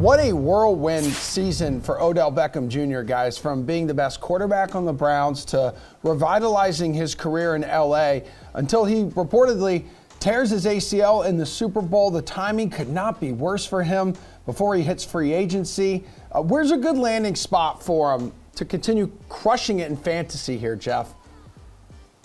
What a whirlwind season for Odell Beckham Jr., guys, from being the best quarterback on the Browns to revitalizing his career in LA until he reportedly tears his ACL in the Super Bowl. The timing could not be worse for him before he hits free agency. Where's a good landing spot for him to continue crushing it in fantasy here, Geoff?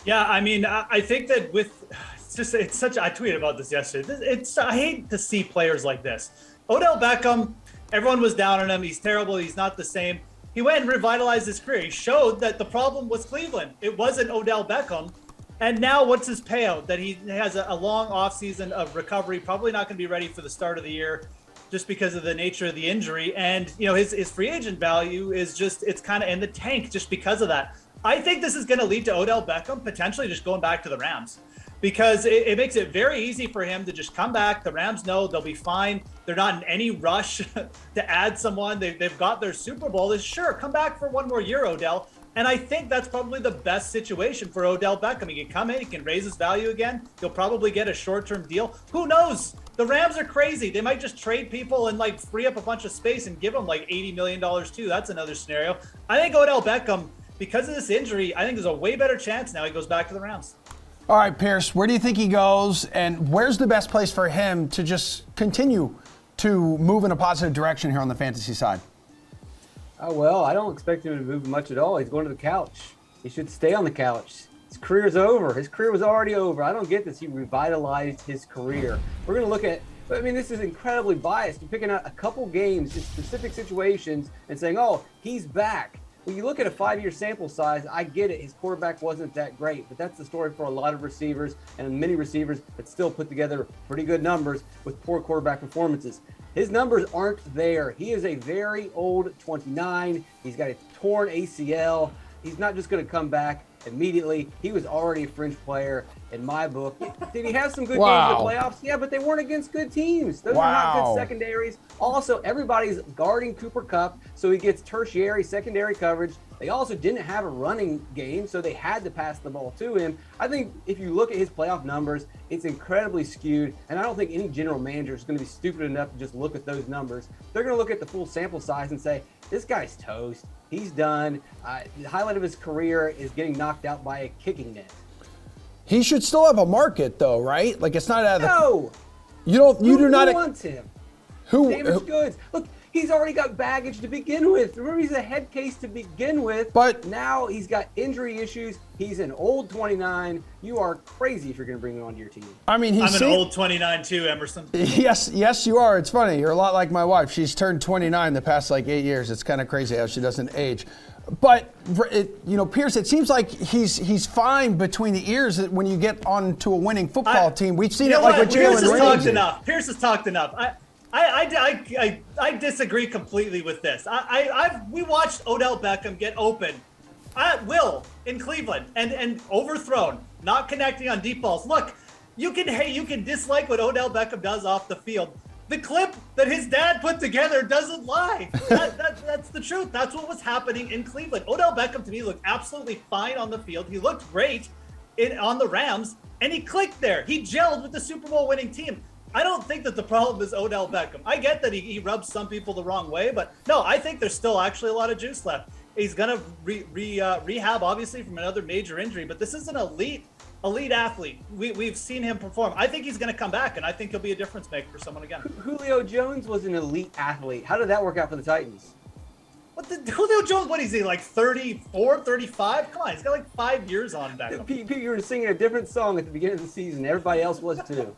Yeah, I mean, I think that I tweeted about this yesterday. I hate to see players like this. Odell Beckham, everyone was down on him. He's terrible. He's not the same. He went and revitalized his career. He showed that the problem was Cleveland. It wasn't Odell Beckham. And now what's his payout? That he has a long offseason of recovery, probably not going to be ready for the start of the year just because of the nature of the injury. And, you know, his free agent value is it's kind of in the tank just because of that. I think this is going to lead to Odell Beckham potentially just going back to the Rams, because it makes it very easy for him to just come back. The Rams know they'll be fine. They're not in any rush to add someone. They've got their Super Bowl. Sure, come back for one more year, Odell. And I think that's probably the best situation for Odell Beckham. He can come in, he can raise his value again. He'll probably get a short-term deal. Who knows? The Rams are crazy. They might just trade people and like free up a bunch of space and give him like $80 million too. That's another scenario. I think Odell Beckham, because of this injury, I think there's a way better chance now he goes back to the Rams. All right, Pearce, where do you think he goes, and where's the best place for him to just continue to move in a positive direction here on the fantasy side? Well, I don't expect him to move much at all. He's going to the couch. He should stay on the couch. His career's over. His career was already over. I don't get this. He revitalized his career. We're going to look at, I mean, this is incredibly biased. You're picking out a couple games in specific situations and saying, oh, he's back. When you look at a 5-year sample size, I get it. His quarterback wasn't that great, but that's the story for a lot of receivers and many receivers that still put together pretty good numbers with poor quarterback performances. His numbers aren't there. He is a very old 29. He's got a torn ACL. He's not just going to come back immediately. He was already a fringe player in my book. Did he have some good games in the playoffs? Yeah, but they weren't against good teams. Those are not good secondaries. Also, everybody's guarding Cooper Kupp, so he gets tertiary, secondary coverage. They also didn't have a running game, so they had to pass the ball to him. I think if you look at his playoff numbers, it's incredibly skewed, and I don't think any general manager is going to be stupid enough to just look at those numbers. They're going to look at the full sample size and say, this guy's toast. He's done. The highlight of his career is getting knocked out by a kicking net. He should still have a market, though, right? Like, it's not out of the... No! You do not... Who wants him? Damaged goods. Look, he's already got baggage to begin with. Remember, he's a head case to begin with. But now he's got injury issues. He's an old 29. You are crazy if you're going to bring him onto your team. I mean, I'm an old 29 too, Emerson. Yes, you are. It's funny. You're a lot like my wife. She's turned 29 the past 8 years. It's kind of crazy how she doesn't age. But Pearce, it seems like he's fine between the ears when you get onto a winning football team. We've seen it like with Jalen Ramsey. Pierce has talked enough. I disagree completely with this. We watched Odell Beckham get open at will in Cleveland and overthrown, not connecting on deep balls. Look, you can dislike what Odell Beckham does off the field. The clip that his dad put together doesn't lie. That's the truth. That's what was happening in Cleveland. Odell Beckham, to me, looked absolutely fine on the field. He looked great on the Rams, and he clicked there. He gelled with the Super Bowl winning team. I don't think that the problem is Odell Beckham. I get that he rubs some people the wrong way, but no, I think there's still actually a lot of juice left. He's going to rehab, obviously, from another major injury, but this is an elite athlete. We've seen him perform. I think he's going to come back, and I think he'll be a difference maker for someone again. Julio Jones was an elite athlete. How did that work out for the Titans? Julio Jones, what is he, like 34, 35? Come on, he's got like 5 years on Beckham. Pete, you were singing a different song at the beginning of the season. Everybody else was too.